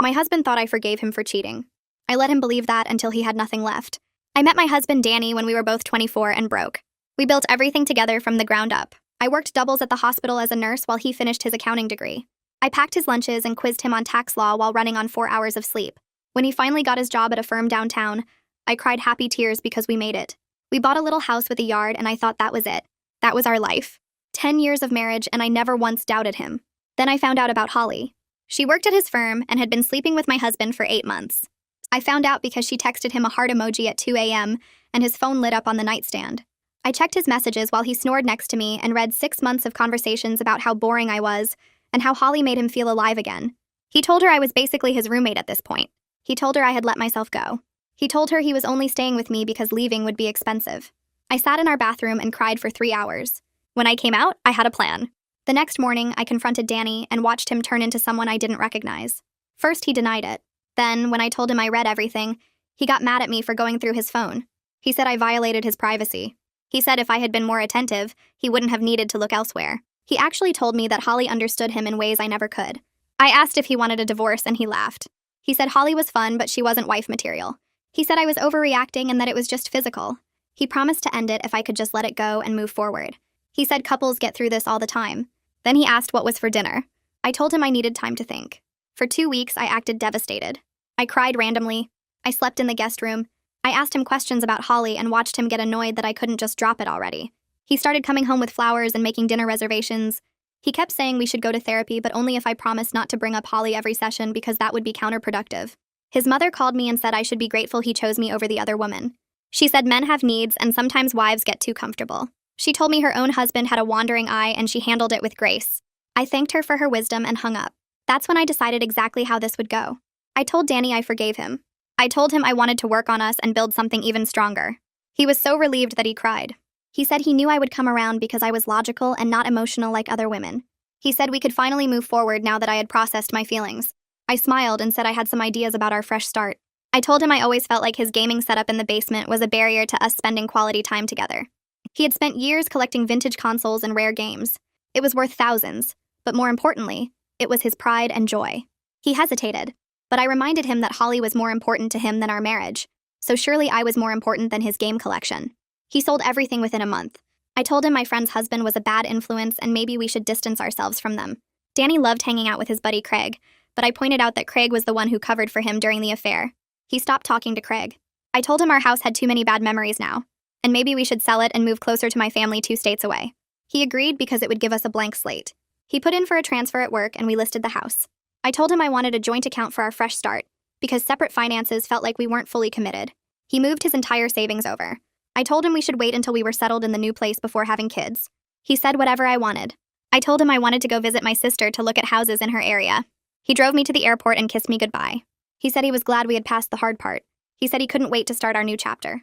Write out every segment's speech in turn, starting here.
My husband thought I forgave him for cheating. I let him believe that until he had nothing left. I met my husband Danny when we were both 24 and broke. We built everything together from the ground up. I worked doubles at the hospital as a nurse while he finished his accounting degree. I packed his lunches and quizzed him on tax law while running on 4 hours of sleep. When he finally got his job at a firm downtown, I cried happy tears because we made it. We bought a little house with a yard and I thought that was it. That was our life. 10 years of marriage and I never once doubted him. Then I found out about Holly. She worked at his firm and had been sleeping with my husband for 8 months. I found out because she texted him a heart emoji at 2 a.m. and his phone lit up on the nightstand. I checked his messages while he snored next to me and read 6 months of conversations about how boring I was and how Holly made him feel alive again. He told her I was basically his roommate at this point. He told her I had let myself go. He told her he was only staying with me because leaving would be expensive. I sat in our bathroom and cried for 3 hours. When I came out, I had a plan. The next morning, I confronted Danny and watched him turn into someone I didn't recognize. First, he denied it. Then, when I told him I read everything, he got mad at me for going through his phone. He said I violated his privacy. He said if I had been more attentive, he wouldn't have needed to look elsewhere. He actually told me that Holly understood him in ways I never could. I asked if he wanted a divorce and he laughed. He said Holly was fun, but she wasn't wife material. He said I was overreacting and that it was just physical. He promised to end it if I could just let it go and move forward. He said couples get through this all the time. Then he asked what was for dinner. I told him I needed time to think. For 2 weeks, I acted devastated. I cried randomly. I slept in the guest room. I asked him questions about Holly and watched him get annoyed that I couldn't just drop it already. He started coming home with flowers and making dinner reservations. He kept saying we should go to therapy, but only if I promised not to bring up Holly every session because that would be counterproductive. His mother called me and said I should be grateful he chose me over the other woman. She said men have needs and sometimes wives get too comfortable. She told me her own husband had a wandering eye and she handled it with grace. I thanked her for her wisdom and hung up. That's when I decided exactly how this would go. I told Danny I forgave him. I told him I wanted to work on us and build something even stronger. He was so relieved that he cried. He said he knew I would come around because I was logical and not emotional like other women. He said we could finally move forward now that I had processed my feelings. I smiled and said I had some ideas about our fresh start. I told him I always felt like his gaming setup in the basement was a barrier to us spending quality time together. He had spent years collecting vintage consoles and rare games. It was worth thousands, but more importantly, it was his pride and joy. He hesitated, but I reminded him that Holly was more important to him than our marriage, so surely I was more important than his game collection. He sold everything within a month. I told him my friend's husband was a bad influence and maybe we should distance ourselves from them. Danny loved hanging out with his buddy Craig, but I pointed out that Craig was the one who covered for him during the affair. He stopped talking to Craig. I told him our house had too many bad memories now, and maybe we should sell it and move closer to my family 2 states away. He agreed because it would give us a blank slate. He put in for a transfer at work and we listed the house. I told him I wanted a joint account for our fresh start, because separate finances felt like we weren't fully committed. He moved his entire savings over. I told him we should wait until we were settled in the new place before having kids. He said whatever I wanted. I told him I wanted to go visit my sister to look at houses in her area. He drove me to the airport and kissed me goodbye. He said he was glad we had passed the hard part. He said he couldn't wait to start our new chapter.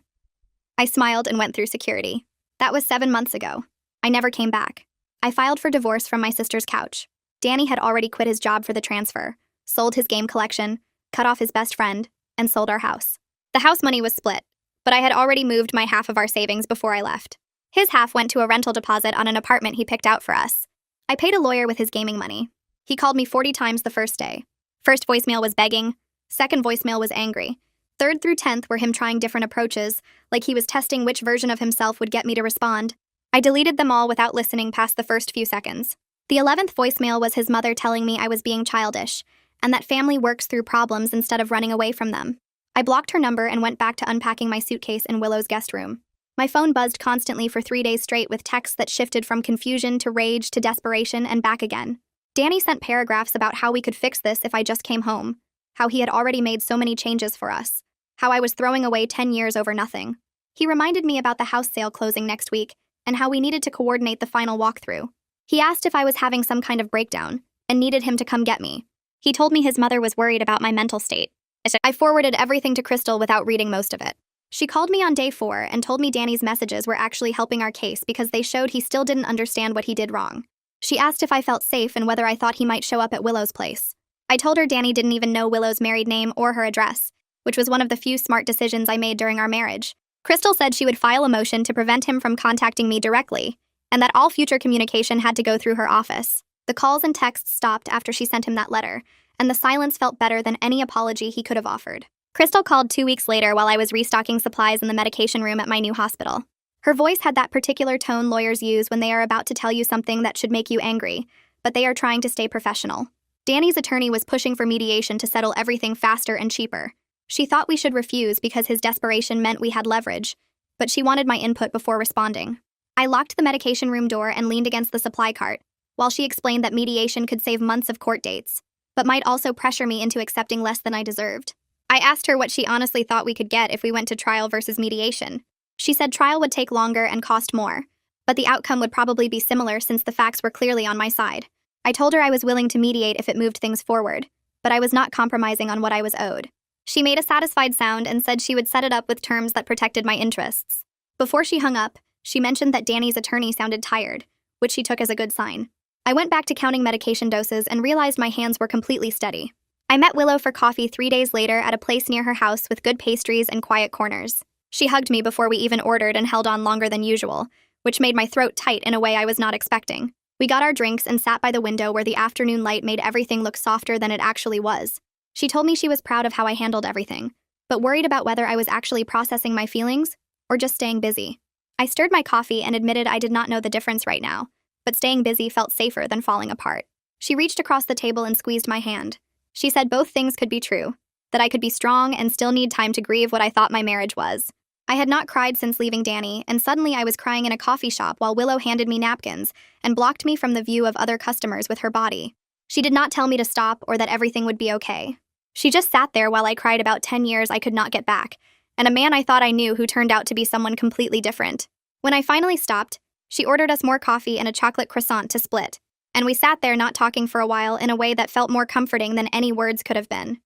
I smiled and went through security. That was 7 months ago. I never came back. I filed for divorce from my sister's couch. Danny had already quit his job for the transfer, sold his game collection, cut off his best friend, and sold our house. The house money was split, but I had already moved my half of our savings before I left. His half went to a rental deposit on an apartment he picked out for us. I paid a lawyer with his gaming money. He called me 40 times the first day. First voicemail was begging. Second voicemail was angry. Third through 10th were him trying different approaches, like he was testing which version of himself would get me to respond. I deleted them all without listening past the first few seconds. The 11th voicemail was his mother telling me I was being childish, and that family works through problems instead of running away from them. I blocked her number and went back to unpacking my suitcase in Willow's guest room. My phone buzzed constantly for 3 days straight with texts that shifted from confusion to rage to desperation and back again. Danny sent paragraphs about how we could fix this if I just came home, how he had already made so many changes for us, how I was throwing away 10 years over nothing. He reminded me about the house sale closing next week and how we needed to coordinate the final walkthrough. He asked if I was having some kind of breakdown and needed him to come get me. He told me his mother was worried about my mental state. I forwarded everything to Crystal without reading most of it. She called me on day 4 and told me Danny's messages were actually helping our case because they showed he still didn't understand what he did wrong. She asked if I felt safe and whether I thought he might show up at Willow's place. I told her Danny didn't even know Willow's married name or her address, which was one of the few smart decisions I made during our marriage. Crystal said she would file a motion to prevent him from contacting me directly, and that all future communication had to go through her office. The calls and texts stopped after she sent him that letter, and the silence felt better than any apology he could have offered. Crystal called 2 weeks later while I was restocking supplies in the medication room at my new hospital. Her voice had that particular tone lawyers use when they are about to tell you something that should make you angry, but they are trying to stay professional. Danny's attorney was pushing for mediation to settle everything faster and cheaper. She thought we should refuse because his desperation meant we had leverage, but she wanted my input before responding. I locked the medication room door and leaned against the supply cart, while she explained that mediation could save months of court dates, but might also pressure me into accepting less than I deserved. I asked her what she honestly thought we could get if we went to trial versus mediation. She said trial would take longer and cost more, but the outcome would probably be similar since the facts were clearly on my side. I told her I was willing to mediate if it moved things forward, but I was not compromising on what I was owed. She made a satisfied sound and said she would set it up with terms that protected my interests. Before she hung up, she mentioned that Danny's attorney sounded tired, which she took as a good sign. I went back to counting medication doses and realized my hands were completely steady. I met Willow for coffee 3 days later at a place near her house with good pastries and quiet corners. She hugged me before we even ordered and held on longer than usual, which made my throat tight in a way I was not expecting. We got our drinks and sat by the window where the afternoon light made everything look softer than it actually was. She told me she was proud of how I handled everything, but worried about whether I was actually processing my feelings or just staying busy. I stirred my coffee and admitted I did not know the difference right now, but staying busy felt safer than falling apart. She reached across the table and squeezed my hand. She said both things could be true, that I could be strong and still need time to grieve what I thought my marriage was. I had not cried since leaving Danny, and suddenly I was crying in a coffee shop while Willow handed me napkins and blocked me from the view of other customers with her body. She did not tell me to stop or that everything would be okay. She just sat there while I cried about 10 years I could not get back, and a man I thought I knew who turned out to be someone completely different. When I finally stopped, she ordered us more coffee and a chocolate croissant to split, and we sat there not talking for a while in a way that felt more comforting than any words could have been.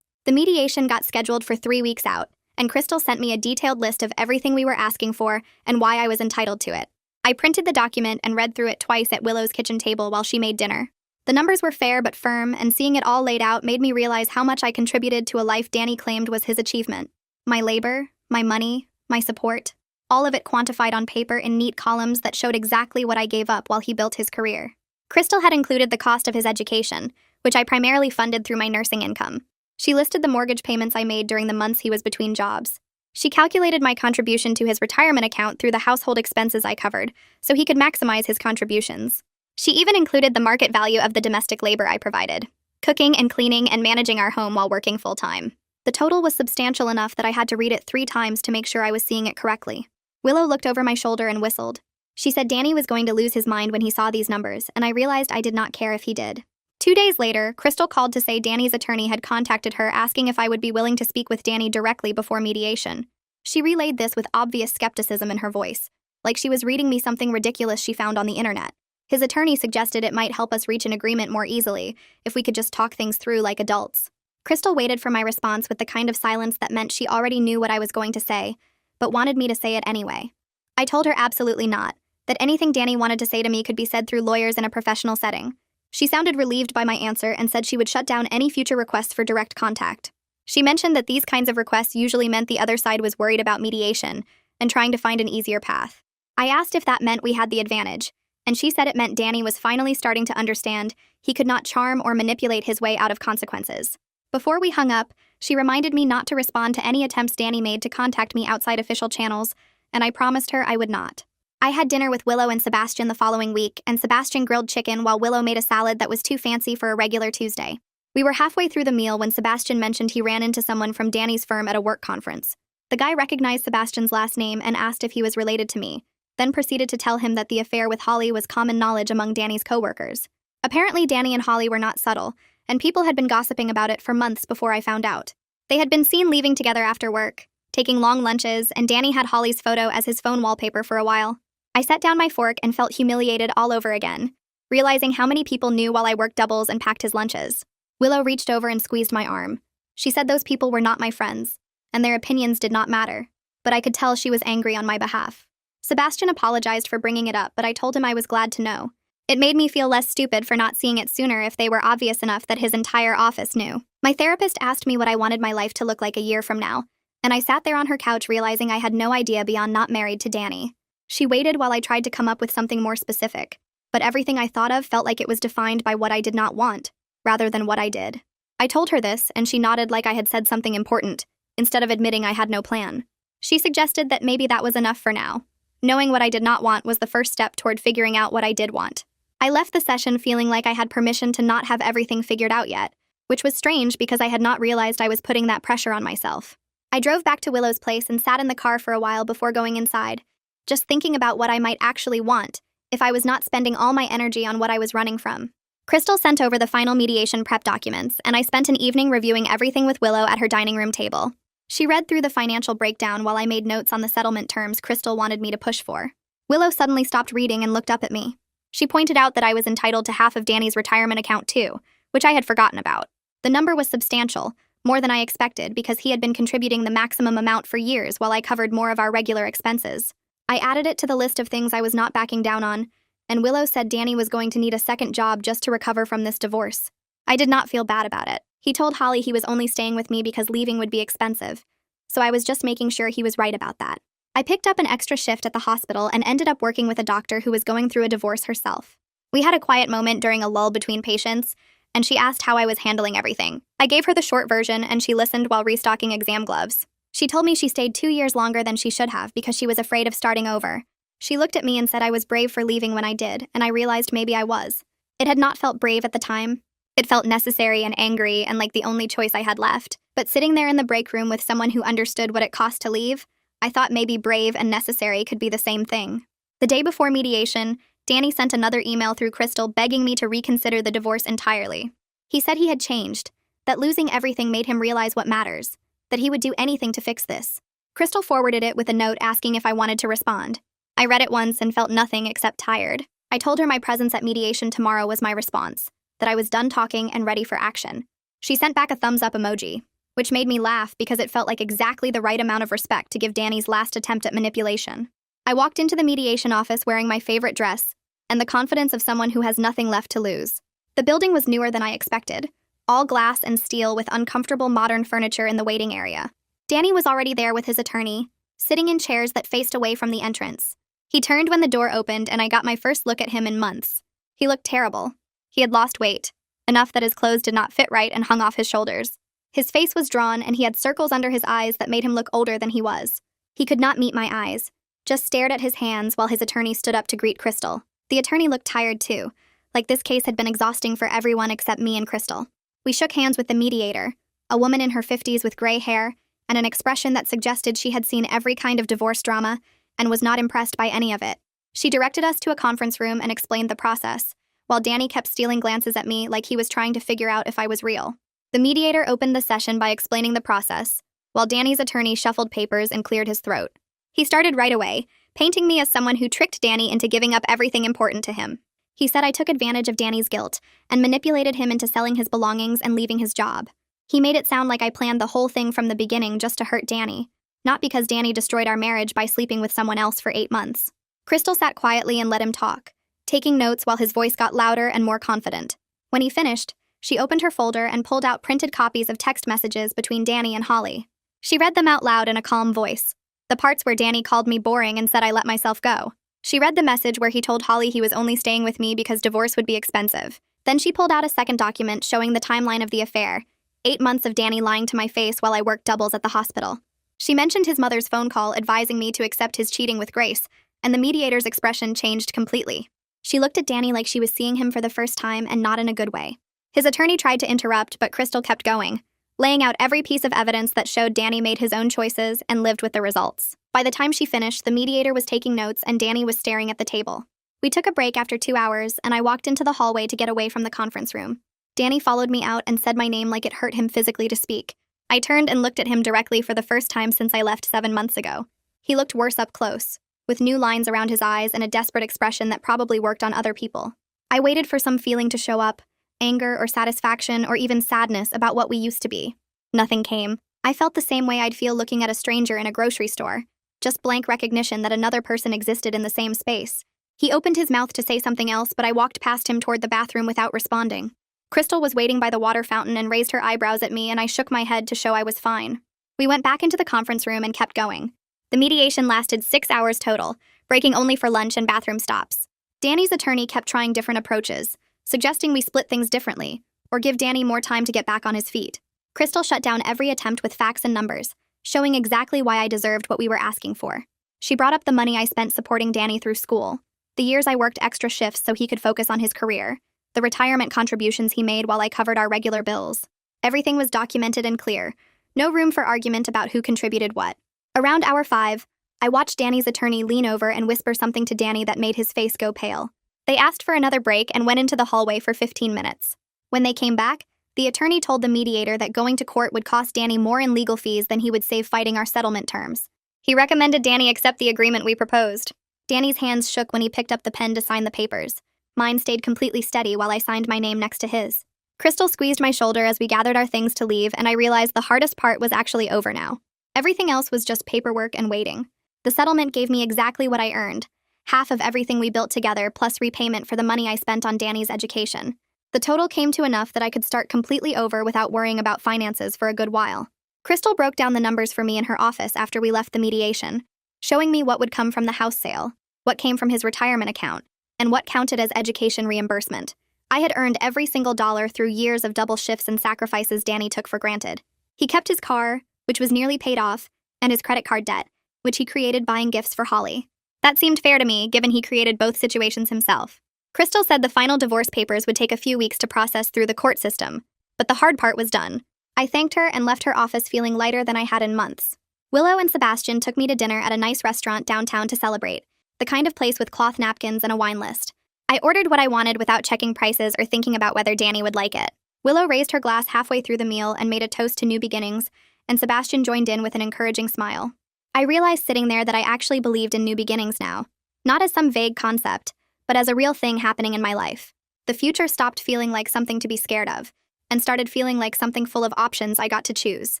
The mediation got scheduled for 3 weeks out, and Crystal sent me a detailed list of everything we were asking for and why I was entitled to it. I printed the document and read through it twice at Willow's kitchen table while she made dinner. The numbers were fair but firm, and seeing it all laid out made me realize how much I contributed to a life Danny claimed was his achievement. My labor, my money, my support, all of it quantified on paper in neat columns that showed exactly what I gave up while he built his career. Crystal had included the cost of his education, which I primarily funded through my nursing income. She listed the mortgage payments I made during the months he was between jobs. She calculated my contribution to his retirement account through the household expenses I covered, so he could maximize his contributions. She even included the market value of the domestic labor I provided, cooking and cleaning and managing our home while working full-time. The total was substantial enough that I had to read it 3 times to make sure I was seeing it correctly. Willow looked over my shoulder and whistled. She said Danny was going to lose his mind when he saw these numbers, and I realized I did not care if he did. 2 days later, Crystal called to say Danny's attorney had contacted her asking if I would be willing to speak with Danny directly before mediation. She relayed this with obvious skepticism in her voice, like she was reading me something ridiculous she found on the internet. His attorney suggested it might help us reach an agreement more easily if we could just talk things through like adults. Crystal waited for my response with the kind of silence that meant she already knew what I was going to say, but wanted me to say it anyway. I told her absolutely not, that anything Danny wanted to say to me could be said through lawyers in a professional setting. She sounded relieved by my answer and said she would shut down any future requests for direct contact. She mentioned that these kinds of requests usually meant the other side was worried about mediation and trying to find an easier path. I asked if that meant we had the advantage, and she said it meant Danny was finally starting to understand he could not charm or manipulate his way out of consequences. Before we hung up, she reminded me not to respond to any attempts Danny made to contact me outside official channels, and I promised her I would not. I had dinner with Willow and Sebastian the following week, and Sebastian grilled chicken while Willow made a salad that was too fancy for a regular Tuesday. We were halfway through the meal when Sebastian mentioned he ran into someone from Danny's firm at a work conference. The guy recognized Sebastian's last name and asked if he was related to me, then proceeded to tell him that the affair with Holly was common knowledge among Danny's coworkers. Apparently, Danny and Holly were not subtle, and people had been gossiping about it for months before I found out. They had been seen leaving together after work, taking long lunches, and Danny had Holly's photo as his phone wallpaper for a while. I set down my fork and felt humiliated all over again, realizing how many people knew while I worked doubles and packed his lunches. Willow reached over and squeezed my arm. She said those people were not my friends, and their opinions did not matter, but I could tell she was angry on my behalf. Sebastian apologized for bringing it up, but I told him I was glad to know. It made me feel less stupid for not seeing it sooner if they were obvious enough that his entire office knew. My therapist asked me what I wanted my life to look like a year from now, and I sat there on her couch realizing I had no idea beyond not married to Danny. She waited while I tried to come up with something more specific, but everything I thought of felt like it was defined by what I did not want, rather than what I did. I told her this, and she nodded like I had said something important, instead of admitting I had no plan. She suggested that maybe that was enough for now. Knowing what I did not want was the first step toward figuring out what I did want. I left the session feeling like I had permission to not have everything figured out yet, which was strange because I had not realized I was putting that pressure on myself. I drove back to Willow's place and sat in the car for a while before going inside, just thinking about what I might actually want if I was not spending all my energy on what I was running from. Crystal sent over the final mediation prep documents, and I spent an evening reviewing everything with Willow at her dining room table. She read through the financial breakdown while I made notes on the settlement terms Crystal wanted me to push for. Willow suddenly stopped reading and looked up at me. She pointed out that I was entitled to half of Danny's retirement account too, which I had forgotten about. The number was substantial, more than I expected because he had been contributing the maximum amount for years while I covered more of our regular expenses. I added it to the list of things I was not backing down on, and Willow said Danny was going to need a second job just to recover from this divorce. I did not feel bad about it. He told Holly he was only staying with me because leaving would be expensive, so I was just making sure he was right about that. I picked up an extra shift at the hospital and ended up working with a doctor who was going through a divorce herself. We had a quiet moment during a lull between patients, and she asked how I was handling everything. I gave her the short version, and she listened while restocking exam gloves. She told me she stayed 2 years longer than she should have because she was afraid of starting over. She looked at me and said I was brave for leaving when I did, and I realized maybe I was. It had not felt brave at the time. It felt necessary and angry and like the only choice I had left. But sitting there in the break room with someone who understood what it cost to leave, I thought maybe brave and necessary could be the same thing. The day before mediation, Danny sent another email through Crystal begging me to reconsider the divorce entirely. He said he had changed, that losing everything made him realize what matters, that he would do anything to fix this. Crystal forwarded it with a note asking if I wanted to respond. I read it once and felt nothing except tired. I told her my presence at mediation tomorrow was my response, that I was done talking and ready for action. She sent back a thumbs up emoji, which made me laugh because it felt like exactly the right amount of respect to give Danny's last attempt at manipulation. I walked into the mediation office wearing my favorite dress and the confidence of someone who has nothing left to lose. The building was newer than I expected, all glass and steel with uncomfortable modern furniture in the waiting area. Danny was already there with his attorney, sitting in chairs that faced away from the entrance. He turned when the door opened and I got my first look at him in months. He looked terrible. He had lost weight, enough that his clothes did not fit right and hung off his shoulders. His face was drawn and he had circles under his eyes that made him look older than he was. He could not meet my eyes, just stared at his hands while his attorney stood up to greet Crystal. The attorney looked tired too, like this case had been exhausting for everyone except me and Crystal. We shook hands with the mediator, a woman in her 50s with gray hair and an expression that suggested she had seen every kind of divorce drama and was not impressed by any of it. She directed us to a conference room and explained the process, while Danny kept stealing glances at me like he was trying to figure out if I was real. The mediator opened the session by explaining the process, while Danny's attorney shuffled papers and cleared his throat. He started right away, painting me as someone who tricked Danny into giving up everything important to him. He said I took advantage of Danny's guilt and manipulated him into selling his belongings and leaving his job. He made it sound like I planned the whole thing from the beginning just to hurt Danny, not because Danny destroyed our marriage by sleeping with someone else for 8 months. Crystal sat quietly and let him talk, taking notes while his voice got louder and more confident. When he finished, she opened her folder and pulled out printed copies of text messages between Danny and Holly. She read them out loud in a calm voice, the parts where Danny called me boring and said I let myself go. She read the message where he told Holly he was only staying with me because divorce would be expensive. Then she pulled out a second document showing the timeline of the affair, 8 months of Danny lying to my face while I worked doubles at the hospital. She mentioned his mother's phone call advising me to accept his cheating with Grace, and the mediator's expression changed completely. She looked at Danny like she was seeing him for the first time and not in a good way. His attorney tried to interrupt, but Crystal kept going, laying out every piece of evidence that showed Danny made his own choices and lived with the results. By the time she finished, the mediator was taking notes and Danny was staring at the table. We took a break after 2 hours, and I walked into the hallway to get away from the conference room. Danny followed me out and said my name like it hurt him physically to speak. I turned and looked at him directly for the first time since I left 7 months ago. He looked worse up close, with new lines around his eyes and a desperate expression that probably worked on other people. I waited for some feeling to show up, anger or satisfaction or even sadness about what we used to be. Nothing came. I felt the same way I'd feel looking at a stranger in a grocery store, just blank recognition that another person existed in the same space. He opened his mouth to say something else, but I walked past him toward the bathroom without responding. Crystal was waiting by the water fountain and raised her eyebrows at me, and I shook my head to show I was fine. We went back into the conference room and kept going. The mediation lasted 6 hours total, breaking only for lunch and bathroom stops. Danny's attorney kept trying different approaches, suggesting we split things differently, or give Danny more time to get back on his feet. Crystal shut down every attempt with facts and numbers, showing exactly why I deserved what we were asking for. She brought up the money I spent supporting Danny through school, the years I worked extra shifts so he could focus on his career, the retirement contributions he made while I covered our regular bills. Everything was documented and clear. No room for argument about who contributed what. Around hour 5, I watched Danny's attorney lean over and whisper something to Danny that made his face go pale. They asked for another break and went into the hallway for 15 minutes. When they came back, the attorney told the mediator that going to court would cost Danny more in legal fees than he would save fighting our settlement terms. He recommended Danny accept the agreement we proposed. Danny's hands shook when he picked up the pen to sign the papers. Mine stayed completely steady while I signed my name next to his. Crystal squeezed my shoulder as we gathered our things to leave, and I realized the hardest part was actually over now. Everything else was just paperwork and waiting. The settlement gave me exactly what I earned, half of everything we built together plus repayment for the money I spent on Danny's education. The total came to enough that I could start completely over without worrying about finances for a good while. Crystal broke down the numbers for me in her office after we left the mediation, showing me what would come from the house sale, what came from his retirement account, and what counted as education reimbursement. I had earned every single dollar through years of double shifts and sacrifices Danny took for granted. He kept his car, which was nearly paid off, and his credit card debt, which he created buying gifts for Holly. That seemed fair to me, given he created both situations himself. Crystal said the final divorce papers would take a few weeks to process through the court system, but the hard part was done. I thanked her and left her office feeling lighter than I had in months. Willow and Sebastian took me to dinner at a nice restaurant downtown to celebrate, the kind of place with cloth napkins and a wine list. I ordered what I wanted without checking prices or thinking about whether Danny would like it. Willow raised her glass halfway through the meal and made a toast to new beginnings, and Sebastian joined in with an encouraging smile. I realized sitting there that I actually believed in new beginnings now, not as some vague concept, but as a real thing happening in my life. The future stopped feeling like something to be scared of, and started feeling like something full of options I got to choose.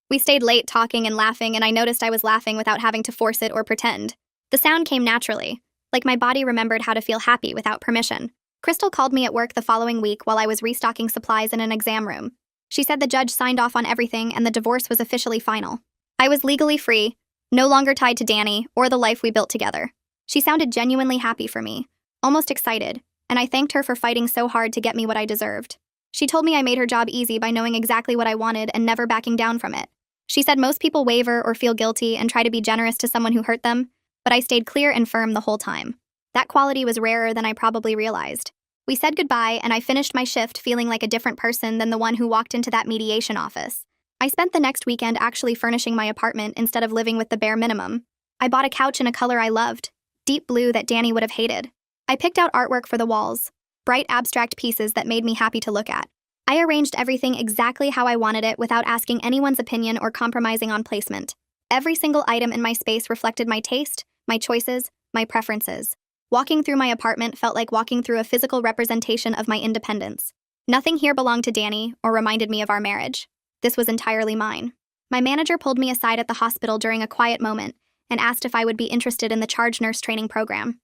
We stayed late talking and laughing, and I noticed I was laughing without having to force it or pretend. The sound came naturally, like my body remembered how to feel happy without permission. Crystal called me at work the following week while I was restocking supplies in an exam room. She said the judge signed off on everything and the divorce was officially final. I was legally free, no longer tied to Danny or the life we built together. She sounded genuinely happy for me, almost excited, and I thanked her for fighting so hard to get me what I deserved. She told me I made her job easy by knowing exactly what I wanted and never backing down from it. She said most people waver or feel guilty and try to be generous to someone who hurt them, but I stayed clear and firm the whole time. That quality was rarer than I probably realized. We said goodbye, and I finished my shift feeling like a different person than the one who walked into that mediation office. I spent the next weekend actually furnishing my apartment instead of living with the bare minimum. I bought a couch in a color I loved, deep blue that Danny would have hated. I picked out artwork for the walls, bright abstract pieces that made me happy to look at. I arranged everything exactly how I wanted it without asking anyone's opinion or compromising on placement. Every single item in my space reflected my taste, my choices, my preferences. Walking through my apartment felt like walking through a physical representation of my independence. Nothing here belonged to Danny or reminded me of our marriage. This was entirely mine. My manager pulled me aside at the hospital during a quiet moment and asked if I would be interested in the charge nurse training program.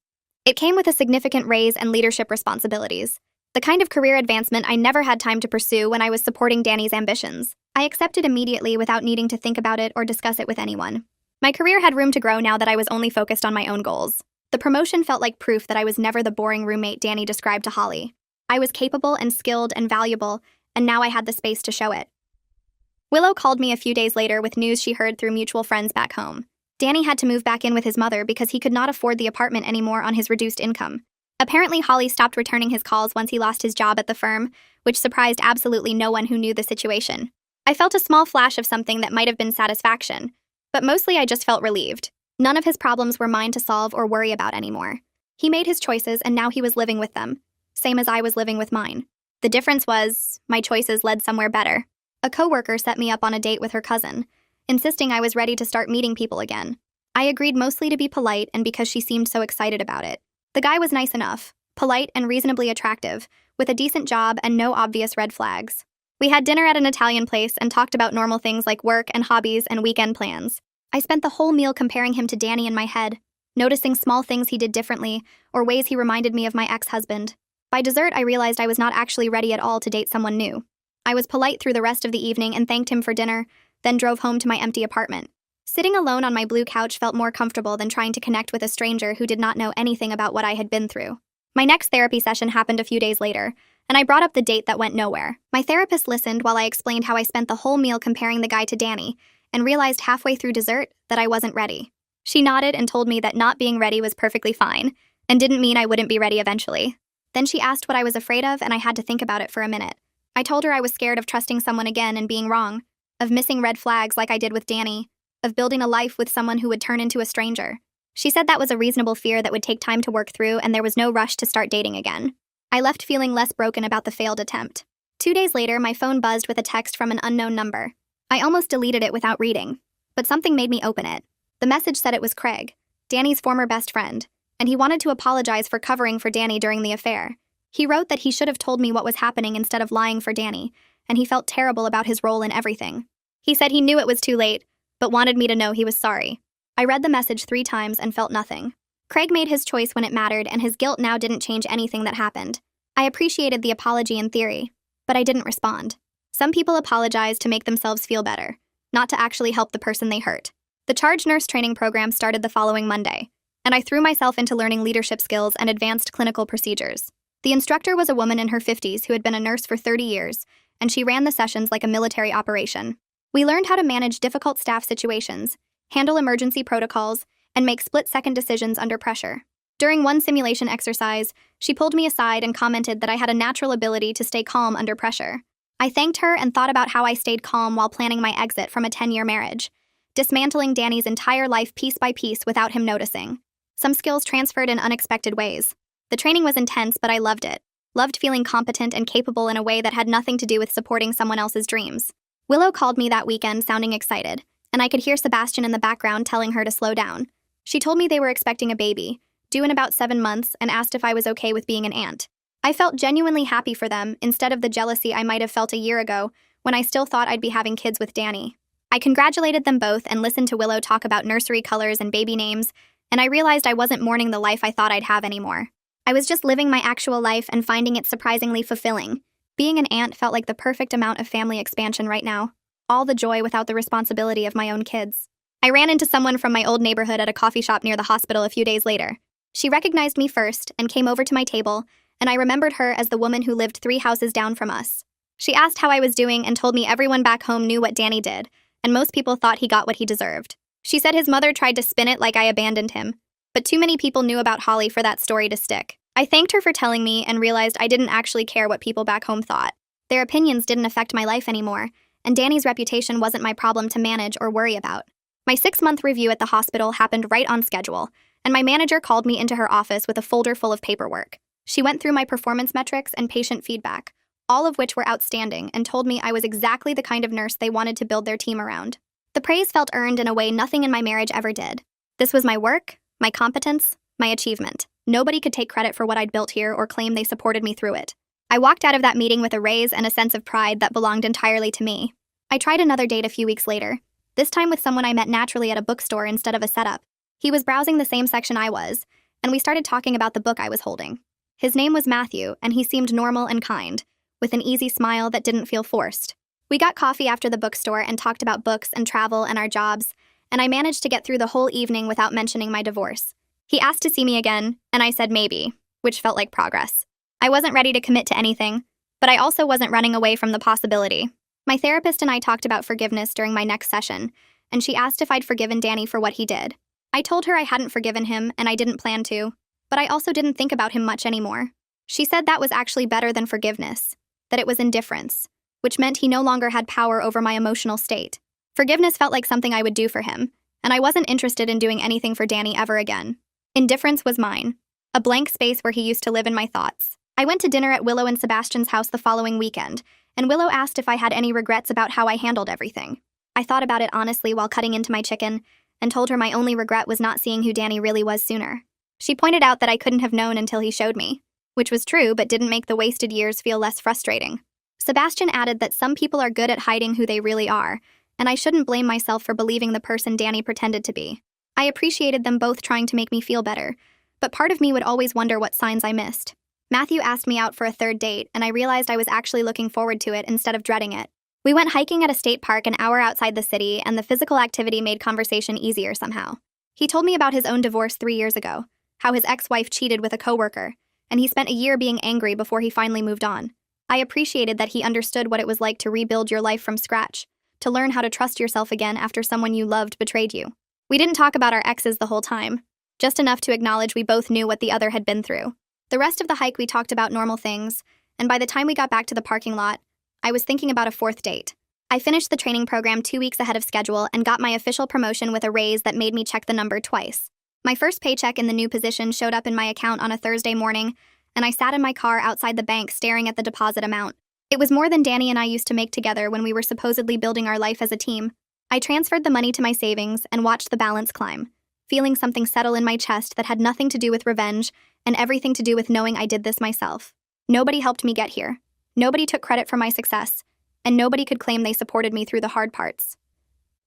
It came with a significant raise and leadership responsibilities, the kind of career advancement I never had time to pursue when I was supporting Danny's ambitions. I accepted immediately without needing to think about it or discuss it with anyone. My career had room to grow now that I was only focused on my own goals. The promotion felt like proof that I was never the boring roommate Danny described to Holly. I was capable and skilled and valuable, and now I had the space to show it. Willow called me a few days later with news she heard through mutual friends back home. Danny had to move back in with his mother because he could not afford the apartment anymore on his reduced income. Apparently, Holly stopped returning his calls once he lost his job at the firm, which surprised absolutely no one who knew the situation. I felt a small flash of something that might have been satisfaction, but mostly I just felt relieved. None of his problems were mine to solve or worry about anymore. He made his choices and now he was living with them, same as I was living with mine. The difference was, my choices led somewhere better. A coworker set me up on a date with her cousin, insisting I was ready to start meeting people again. I agreed mostly to be polite and because she seemed so excited about it. The guy was nice enough, polite and reasonably attractive, with a decent job and no obvious red flags. We had dinner at an Italian place and talked about normal things like work and hobbies and weekend plans. I spent the whole meal comparing him to Danny in my head, noticing small things he did differently or ways he reminded me of my ex-husband. By dessert, I realized I was not actually ready at all to date someone new. I was polite through the rest of the evening and thanked him for dinner, then drove home to my empty apartment. Sitting alone on my blue couch felt more comfortable than trying to connect with a stranger who did not know anything about what I had been through. My next therapy session happened a few days later, and I brought up the date that went nowhere. My therapist listened while I explained how I spent the whole meal comparing the guy to Danny, and realized halfway through dessert that I wasn't ready. She nodded and told me that not being ready was perfectly fine, and didn't mean I wouldn't be ready eventually. Then she asked what I was afraid of, and I had to think about it for a minute. I told her I was scared of trusting someone again and being wrong, of missing red flags like I did with Danny, of building a life with someone who would turn into a stranger. She said that was a reasonable fear that would take time to work through, and there was no rush to start dating again. I left feeling less broken about the failed attempt. 2 days later, my phone buzzed with a text from an unknown number. I almost deleted it without reading, but something made me open it. The message said it was Craig, Danny's former best friend, and he wanted to apologize for covering for Danny during the affair. He wrote that he should have told me what was happening instead of lying for Danny, and he felt terrible about his role in everything. He said he knew it was too late, but wanted me to know he was sorry. I read the message 3 times and felt nothing. Craig made his choice when it mattered, and his guilt now didn't change anything that happened. I appreciated the apology in theory, but I didn't respond. Some people apologize to make themselves feel better, not to actually help the person they hurt. The charge nurse training program started the following Monday, and I threw myself into learning leadership skills and advanced clinical procedures. The instructor was a woman in her 50s who had been a nurse for 30 years, and she ran the sessions like a military operation. We learned how to manage difficult staff situations, handle emergency protocols, and make split-second decisions under pressure. During one simulation exercise, she pulled me aside and commented that I had a natural ability to stay calm under pressure. I thanked her and thought about how I stayed calm while planning my exit from a 10-year marriage, dismantling Danny's entire life piece by piece without him noticing. Some skills transferred in unexpected ways. The training was intense, but I loved it. Loved feeling competent and capable in a way that had nothing to do with supporting someone else's dreams. Willow called me that weekend sounding excited, and I could hear Sebastian in the background telling her to slow down. She told me they were expecting a baby, due in about 7 months, and asked if I was okay with being an aunt. I felt genuinely happy for them, instead of the jealousy I might have felt a year ago, when I still thought I'd be having kids with Danny. I congratulated them both and listened to Willow talk about nursery colors and baby names, and I realized I wasn't mourning the life I thought I'd have anymore. I was just living my actual life and finding it surprisingly fulfilling. Being an aunt felt like the perfect amount of family expansion right now. All the joy without the responsibility of my own kids. I ran into someone from my old neighborhood at a coffee shop near the hospital a few days later. She recognized me first and came over to my table, and I remembered her as the woman who lived 3 houses down from us. She asked how I was doing and told me everyone back home knew what Danny did, and most people thought he got what he deserved. She said his mother tried to spin it like I abandoned him, but too many people knew about Holly for that story to stick. I thanked her for telling me and realized I didn't actually care what people back home thought. Their opinions didn't affect my life anymore, and Danny's reputation wasn't my problem to manage or worry about. My 6-month review at the hospital happened right on schedule, and my manager called me into her office with a folder full of paperwork. She went through my performance metrics and patient feedback, all of which were outstanding, and told me I was exactly the kind of nurse they wanted to build their team around. The praise felt earned in a way nothing in my marriage ever did. This was my work, my competence, my achievement. Nobody could take credit for what I'd built here or claim they supported me through it. I walked out of that meeting with a raise and a sense of pride that belonged entirely to me. I tried another date a few weeks later, this time with someone I met naturally at a bookstore instead of a setup. He was browsing the same section I was, and we started talking about the book I was holding. His name was Matthew, and he seemed normal and kind, with an easy smile that didn't feel forced. We got coffee after the bookstore and talked about books and travel and our jobs, and I managed to get through the whole evening without mentioning my divorce. He asked to see me again, and I said maybe, which felt like progress. I wasn't ready to commit to anything, but I also wasn't running away from the possibility. My therapist and I talked about forgiveness during my next session, and she asked if I'd forgiven Danny for what he did. I told her I hadn't forgiven him and I didn't plan to, but I also didn't think about him much anymore. She said that was actually better than forgiveness, that it was indifference, which meant he no longer had power over my emotional state. Forgiveness felt like something I would do for him, and I wasn't interested in doing anything for Danny ever again. Indifference was mine, a blank space where he used to live in my thoughts. I went to dinner at Willow and Sebastian's house the following weekend, and Willow asked if I had any regrets about how I handled everything. I thought about it honestly while cutting into my chicken, and told her my only regret was not seeing who Danny really was sooner. She pointed out that I couldn't have known until he showed me, which was true but didn't make the wasted years feel less frustrating. Sebastian added that some people are good at hiding who they really are, and I shouldn't blame myself for believing the person Danny pretended to be. I appreciated them both trying to make me feel better, but part of me would always wonder what signs I missed. Matthew asked me out for a third date, and I realized I was actually looking forward to it instead of dreading it. We went hiking at a state park an hour outside the city, and the physical activity made conversation easier somehow. He told me about his own divorce 3 years ago, how his ex-wife cheated with a coworker, and he spent a year being angry before he finally moved on. I appreciated that he understood what it was like to rebuild your life from scratch, to learn how to trust yourself again after someone you loved betrayed you. We didn't talk about our exes the whole time, just enough to acknowledge we both knew what the other had been through. The rest of the hike we talked about normal things, and by the time we got back to the parking lot, I was thinking about a fourth date. I finished the training program 2 weeks ahead of schedule and got my official promotion with a raise that made me check the number twice. My first paycheck in the new position showed up in my account on a Thursday morning, and I sat in my car outside the bank staring at the deposit amount. It was more than Danny and I used to make together when we were supposedly building our life as a team. I transferred the money to my savings and watched the balance climb, feeling something settle in my chest that had nothing to do with revenge and everything to do with knowing I did this myself. Nobody helped me get here. Nobody took credit for my success, and nobody could claim they supported me through the hard parts.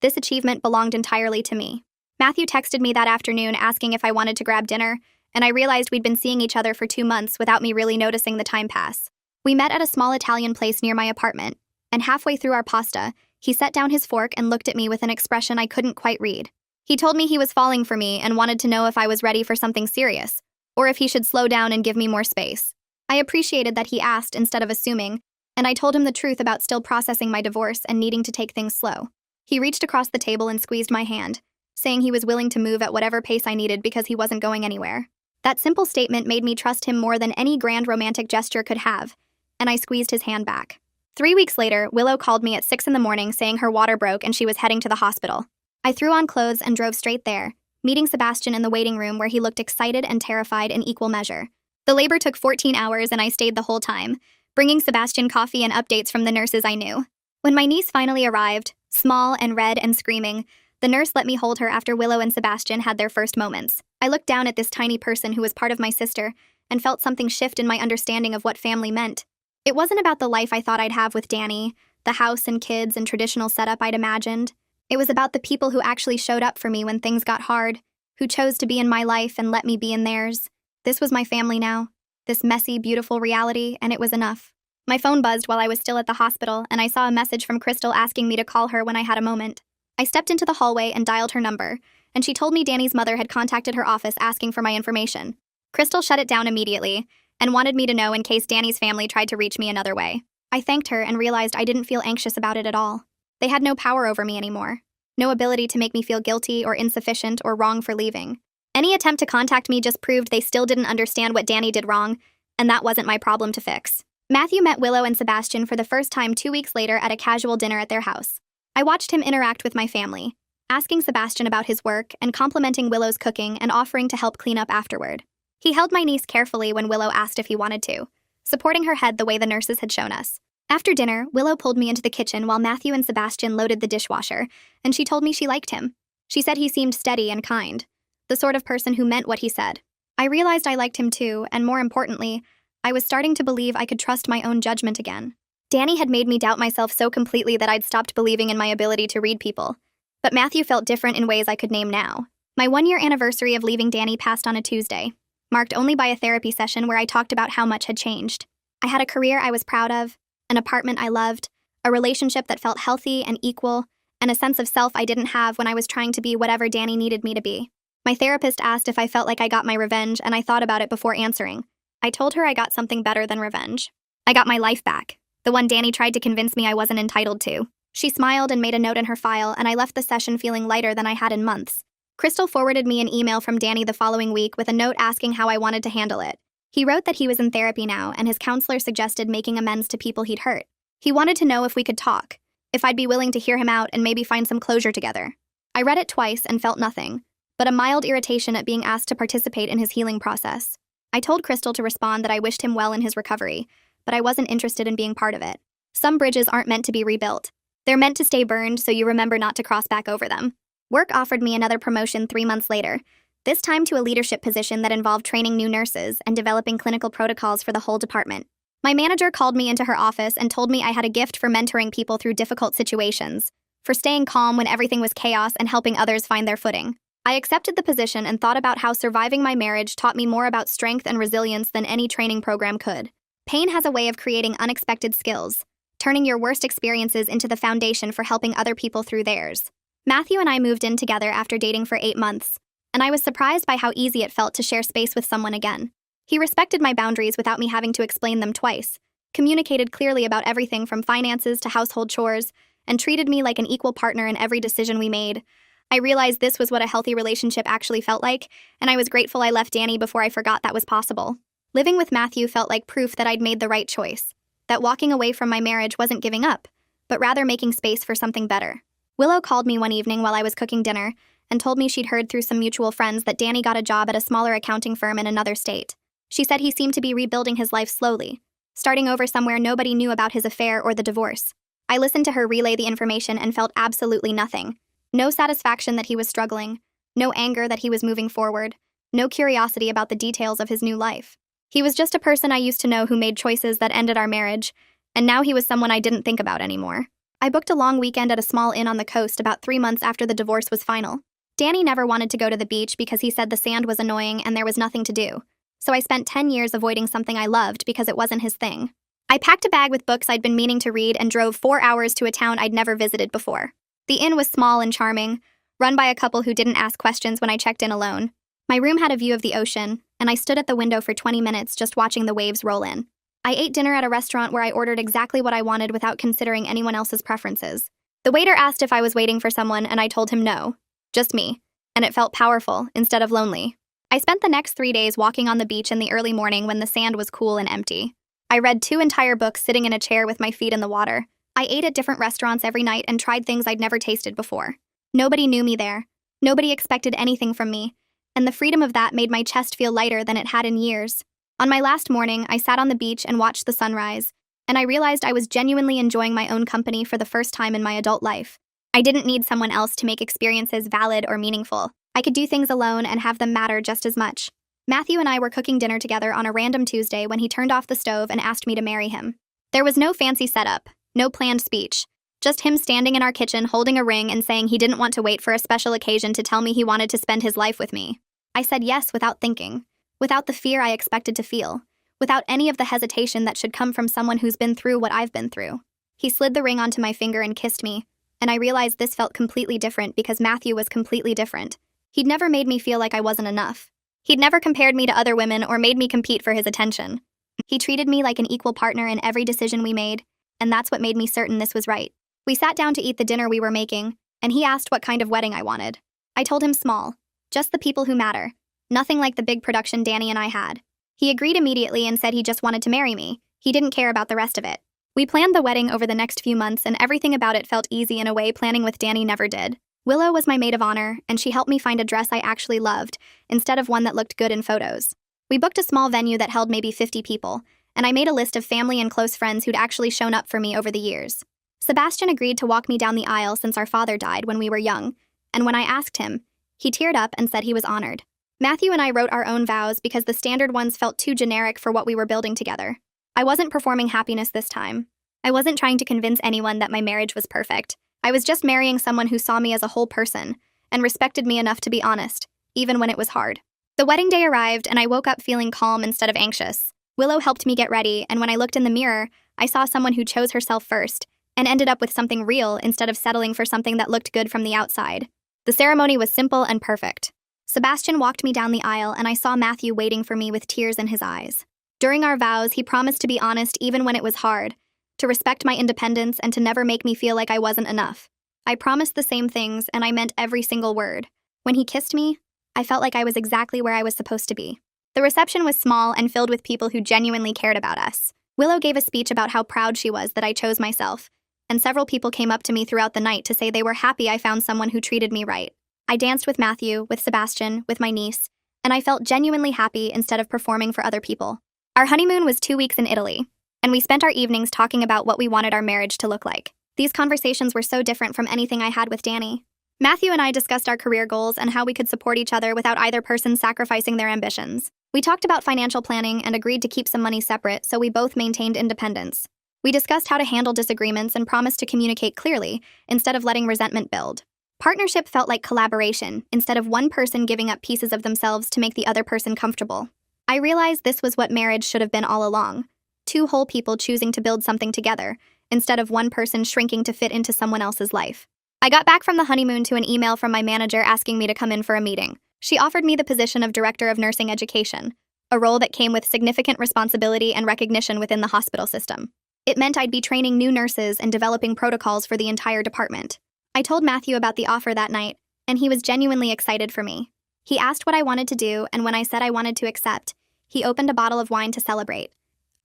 This achievement belonged entirely to me. Matthew texted me that afternoon asking if I wanted to grab dinner, and I realized we'd been seeing each other for 2 months without me really noticing the time pass. We met at a small Italian place near my apartment, and halfway through our pasta, he set down his fork and looked at me with an expression I couldn't quite read. He told me he was falling for me and wanted to know if I was ready for something serious, or if he should slow down and give me more space. I appreciated that he asked instead of assuming, and I told him the truth about still processing my divorce and needing to take things slow. He reached across the table and squeezed my hand, saying he was willing to move at whatever pace I needed because he wasn't going anywhere. That simple statement made me trust him more than any grand romantic gesture could have, and I squeezed his hand back. 3 weeks later, Willow called me at 6 in the morning saying her water broke and she was heading to the hospital. I threw on clothes and drove straight there, meeting Sebastian in the waiting room where he looked excited and terrified in equal measure. The labor took 14 hours and I stayed the whole time, bringing Sebastian coffee and updates from the nurses I knew. When my niece finally arrived, small and red and screaming, the nurse let me hold her after Willow and Sebastian had their first moments. I looked down at this tiny person who was part of my sister and felt something shift in my understanding of what family meant. It wasn't about the life I thought I'd have with Danny, the house and kids and traditional setup I'd imagined. It was about the people who actually showed up for me when things got hard, who chose to be in my life and let me be in theirs. This was my family now, this messy, beautiful reality, and it was enough. My phone buzzed while I was still at the hospital, and I saw a message from Crystal asking me to call her when I had a moment. I stepped into the hallway and dialed her number, and she told me Danny's mother had contacted her office asking for my information. Crystal shut it down immediately and wanted me to know in case Danny's family tried to reach me another way. I thanked her and realized I didn't feel anxious about it at all. They had no power over me anymore. No ability to make me feel guilty or insufficient or wrong for leaving. Any attempt to contact me just proved they still didn't understand what Danny did wrong, and that wasn't my problem to fix. Matthew met Willow and Sebastian for the first time 2 weeks later at a casual dinner at their house. I watched him interact with my family, asking Sebastian about his work and complimenting Willow's cooking and offering to help clean up afterward. He held my niece carefully when Willow asked if he wanted to, supporting her head the way the nurses had shown us. After dinner, Willow pulled me into the kitchen while Matthew and Sebastian loaded the dishwasher, and she told me she liked him. She said he seemed steady and kind, the sort of person who meant what he said. I realized I liked him too, and more importantly, I was starting to believe I could trust my own judgment again. Danny had made me doubt myself so completely that I'd stopped believing in my ability to read people. But Matthew felt different in ways I could name now. My 1-year anniversary of leaving Danny passed on a Tuesday, marked only by a therapy session where I talked about how much had changed. I had a career I was proud of, an apartment I loved, a relationship that felt healthy and equal, and a sense of self I didn't have when I was trying to be whatever Danny needed me to be. My therapist asked if I felt like I got my revenge, and I thought about it before answering. I told her I got something better than revenge. I got my life back, the one Danny tried to convince me I wasn't entitled to. She smiled and made a note in her file, and I left the session feeling lighter than I had in months. Crystal forwarded me an email from Danny the following week with a note asking how I wanted to handle it. He wrote that he was in therapy now, and his counselor suggested making amends to people he'd hurt. He wanted to know if we could talk, if I'd be willing to hear him out and maybe find some closure together. I read it twice and felt nothing, but a mild irritation at being asked to participate in his healing process. I told Crystal to respond that I wished him well in his recovery, but I wasn't interested in being part of it. Some bridges aren't meant to be rebuilt. They're meant to stay burned so you remember not to cross back over them. Work offered me another promotion 3 months later, this time to a leadership position that involved training new nurses and developing clinical protocols for the whole department. My manager called me into her office and told me I had a gift for mentoring people through difficult situations, for staying calm when everything was chaos and helping others find their footing. I accepted the position and thought about how surviving my marriage taught me more about strength and resilience than any training program could. Pain has a way of creating unexpected skills, turning your worst experiences into the foundation for helping other people through theirs. Matthew and I moved in together after dating for 8 months, and I was surprised by how easy it felt to share space with someone again. He respected my boundaries without me having to explain them twice, communicated clearly about everything from finances to household chores, and treated me like an equal partner in every decision we made. I realized this was what a healthy relationship actually felt like, and I was grateful I left Danny before I forgot that was possible. Living with Matthew felt like proof that I'd made the right choice, that walking away from my marriage wasn't giving up, but rather making space for something better. Willow called me one evening while I was cooking dinner and told me she'd heard through some mutual friends that Danny got a job at a smaller accounting firm in another state. She said he seemed to be rebuilding his life slowly, starting over somewhere nobody knew about his affair or the divorce. I listened to her relay the information and felt absolutely nothing. No satisfaction that he was struggling, no anger that he was moving forward, no curiosity about the details of his new life. He was just a person I used to know who made choices that ended our marriage, and now he was someone I didn't think about anymore. I booked a long weekend at a small inn on the coast about 3 months after the divorce was final. Danny never wanted to go to the beach because he said the sand was annoying and there was nothing to do. So I spent 10 years avoiding something I loved because it wasn't his thing. I packed a bag with books I'd been meaning to read and drove 4 hours to a town I'd never visited before. The inn was small and charming, run by a couple who didn't ask questions when I checked in alone. My room had a view of the ocean, and I stood at the window for 20 minutes just watching the waves roll in. I ate dinner at a restaurant where I ordered exactly what I wanted without considering anyone else's preferences. The waiter asked if I was waiting for someone, and I told him no, just me, and it felt powerful instead of lonely. I spent the next 3 days walking on the beach in the early morning when the sand was cool and empty. I read 2 entire books sitting in a chair with my feet in the water. I ate at different restaurants every night and tried things I'd never tasted before. Nobody knew me there. Nobody expected anything from me, and the freedom of that made my chest feel lighter than it had in years. On my last morning, I sat on the beach and watched the sunrise, and I realized I was genuinely enjoying my own company for the first time in my adult life. I didn't need someone else to make experiences valid or meaningful. I could do things alone and have them matter just as much. Matthew and I were cooking dinner together on a random Tuesday when he turned off the stove and asked me to marry him. There was no fancy setup, no planned speech, just him standing in our kitchen holding a ring and saying he didn't want to wait for a special occasion to tell me he wanted to spend his life with me. I said yes without thinking, without the fear I expected to feel, without any of the hesitation that should come from someone who's been through what I've been through. He slid the ring onto my finger and kissed me, and I realized this felt completely different because Matthew was completely different. He'd never made me feel like I wasn't enough. He'd never compared me to other women or made me compete for his attention. He treated me like an equal partner in every decision we made, and that's what made me certain this was right. We sat down to eat the dinner we were making, and he asked what kind of wedding I wanted. I told him small, just the people who matter, nothing like the big production Danny and I had. He agreed immediately and said he just wanted to marry me. He didn't care about the rest of it. We planned the wedding over the next few months, and everything about it felt easy in a way planning with Danny never did. Willow was my maid of honor, and she helped me find a dress I actually loved, instead of one that looked good in photos. We booked a small venue that held maybe 50 people, and I made a list of family and close friends who'd actually shown up for me over the years. Sebastian agreed to walk me down the aisle since our father died when we were young, and when I asked him, he teared up and said he was honored. Matthew and I wrote our own vows because the standard ones felt too generic for what we were building together. I wasn't performing happiness this time. I wasn't trying to convince anyone that my marriage was perfect. I was just marrying someone who saw me as a whole person and respected me enough to be honest, even when it was hard. The wedding day arrived, and I woke up feeling calm instead of anxious. Willow helped me get ready, and when I looked in the mirror, I saw someone who chose herself first and ended up with something real instead of settling for something that looked good from the outside. The ceremony was simple and perfect. Sebastian walked me down the aisle, and I saw Matthew waiting for me with tears in his eyes. During our vows, he promised to be honest even when it was hard, to respect my independence, and to never make me feel like I wasn't enough. I promised the same things, and I meant every single word. When he kissed me, I felt like I was exactly where I was supposed to be. The reception was small and filled with people who genuinely cared about us. Willow gave a speech about how proud she was that I chose myself, and several people came up to me throughout the night to say they were happy I found someone who treated me right. I danced with Matthew, with Sebastian, with my niece, and I felt genuinely happy instead of performing for other people. Our honeymoon was 2 weeks in Italy, and we spent our evenings talking about what we wanted our marriage to look like. These conversations were so different from anything I had with Danny. Matthew and I discussed our career goals and how we could support each other without either person sacrificing their ambitions. We talked about financial planning and agreed to keep some money separate so we both maintained independence. We discussed how to handle disagreements and promised to communicate clearly instead of letting resentment build. Partnership felt like collaboration instead of one person giving up pieces of themselves to make the other person comfortable. I realized this was what marriage should have been all along. 2 whole people choosing to build something together, instead of one person shrinking to fit into someone else's life. I got back from the honeymoon to an email from my manager asking me to come in for a meeting. She offered me the position of Director of Nursing Education, a role that came with significant responsibility and recognition within the hospital system. It meant I'd be training new nurses and developing protocols for the entire department. I told Matthew about the offer that night, and he was genuinely excited for me. He asked what I wanted to do, and when I said I wanted to accept, he opened a bottle of wine to celebrate.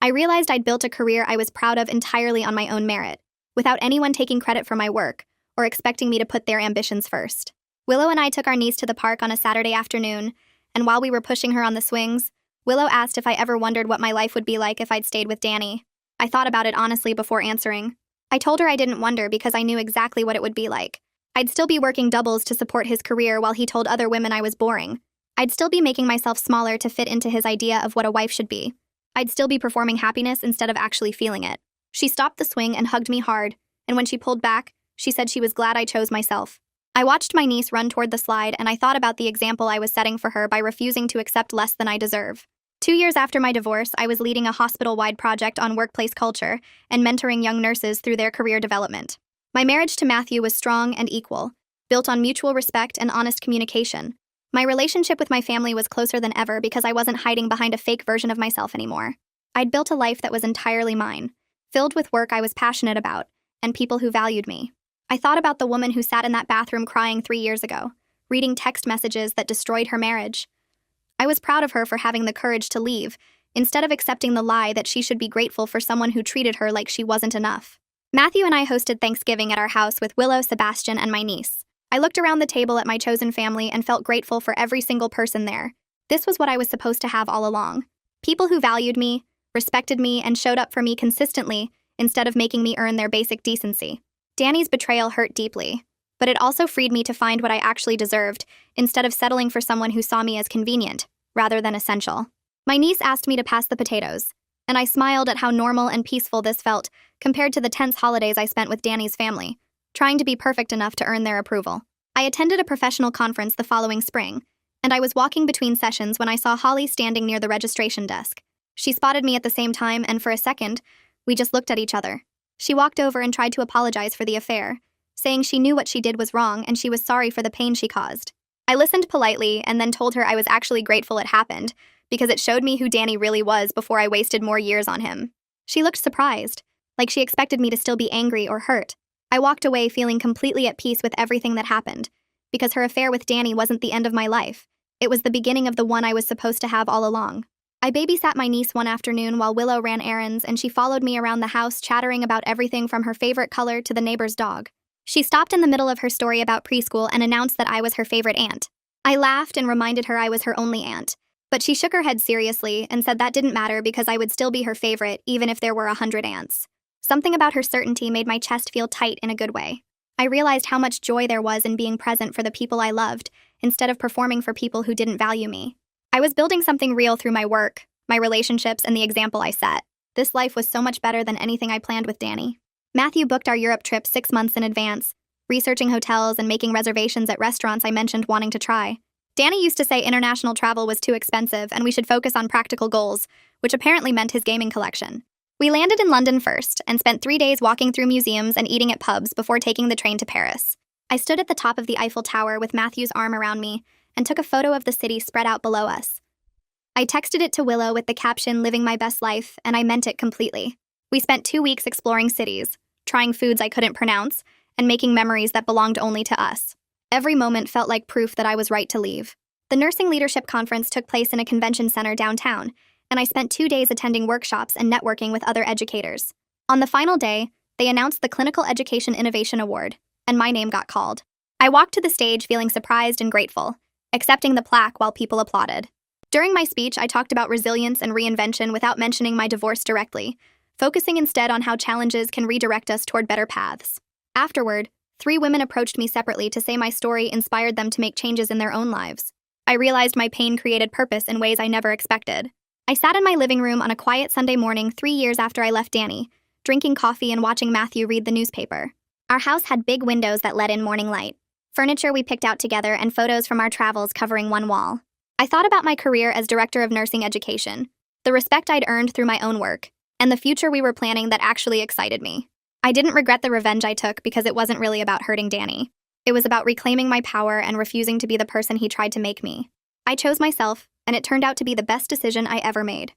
I realized I'd built a career I was proud of entirely on my own merit, without anyone taking credit for my work or expecting me to put their ambitions first. Willow and I took our niece to the park on a Saturday afternoon, and while we were pushing her on the swings, Willow asked if I ever wondered what my life would be like if I'd stayed with Danny. I thought about it honestly before answering. I told her I didn't wonder because I knew exactly what it would be like. I'd still be working doubles to support his career while he told other women I was boring. I'd still be making myself smaller to fit into his idea of what a wife should be. I'd still be performing happiness instead of actually feeling it. She stopped the swing and hugged me hard, and when she pulled back, she said she was glad I chose myself. I watched my niece run toward the slide, and I thought about the example I was setting for her by refusing to accept less than I deserve. 2 years after my divorce, I was leading a hospital-wide project on workplace culture and mentoring young nurses through their career development. My marriage to Matthew was strong and equal, built on mutual respect and honest communication. My relationship with my family was closer than ever because I wasn't hiding behind a fake version of myself anymore. I'd built a life that was entirely mine, filled with work I was passionate about, and people who valued me. I thought about the woman who sat in that bathroom crying 3 years ago, reading text messages that destroyed her marriage. I was proud of her for having the courage to leave, instead of accepting the lie that she should be grateful for someone who treated her like she wasn't enough. Matthew and I hosted Thanksgiving at our house with Willow, Sebastian, and my niece. I looked around the table at my chosen family and felt grateful for every single person there. This was what I was supposed to have all along. People who valued me, respected me, and showed up for me consistently instead of making me earn their basic decency. Danny's betrayal hurt deeply, but it also freed me to find what I actually deserved instead of settling for someone who saw me as convenient, rather than essential. My niece asked me to pass the potatoes, and I smiled at how normal and peaceful this felt compared to the tense holidays I spent with Danny's family, trying to be perfect enough to earn their approval. I attended a professional conference the following spring, and I was walking between sessions when I saw Holly standing near the registration desk. She spotted me at the same time, and for a second, we just looked at each other. She walked over and tried to apologize for the affair, saying she knew what she did was wrong and she was sorry for the pain she caused. I listened politely and then told her I was actually grateful it happened because it showed me who Danny really was before I wasted more years on him. She looked surprised, like she expected me to still be angry or hurt. I walked away feeling completely at peace with everything that happened, because her affair with Danny wasn't the end of my life. It was the beginning of the one I was supposed to have all along. I babysat my niece one afternoon while Willow ran errands, and she followed me around the house chattering about everything from her favorite color to the neighbor's dog. She stopped in the middle of her story about preschool and announced that I was her favorite aunt. I laughed and reminded her I was her only aunt, but she shook her head seriously and said that didn't matter because I would still be her favorite even if there were 100 aunts. Something about her certainty made my chest feel tight in a good way. I realized how much joy there was in being present for the people I loved instead of performing for people who didn't value me. I was building something real through my work, my relationships, and the example I set. This life was so much better than anything I planned with Danny. Matthew booked our Europe trip 6 months in advance, researching hotels and making reservations at restaurants I mentioned wanting to try. Danny used to say international travel was too expensive and we should focus on practical goals, which apparently meant his gaming collection. We landed in London first and spent 3 days walking through museums and eating at pubs before taking the train to Paris. I stood at the top of the Eiffel Tower with Matthew's arm around me and took a photo of the city spread out below us. I texted it to Willow with the caption, "Living my best life," and I meant it completely. We spent 2 weeks exploring cities, trying foods I couldn't pronounce, and making memories that belonged only to us. Every moment felt like proof that I was right to leave. The Nursing Leadership Conference took place in a convention center downtown, and I spent 2 days attending workshops and networking with other educators. On the final day, they announced the Clinical Education Innovation Award, and my name got called. I walked to the stage feeling surprised and grateful, accepting the plaque while people applauded. During my speech, I talked about resilience and reinvention without mentioning my divorce directly, focusing instead on how challenges can redirect us toward better paths. Afterward, 3 women approached me separately to say my story inspired them to make changes in their own lives. I realized my pain created purpose in ways I never expected. I sat in my living room on a quiet Sunday morning 3 years after I left Danny, drinking coffee and watching Matthew read the newspaper. Our house had big windows that let in morning light, furniture we picked out together, and photos from our travels covering one wall. I thought about my career as director of nursing education, the respect I'd earned through my own work, and the future we were planning that actually excited me. I didn't regret the revenge I took because it wasn't really about hurting Danny. It was about reclaiming my power and refusing to be the person he tried to make me. I chose myself, and it turned out to be the best decision I ever made.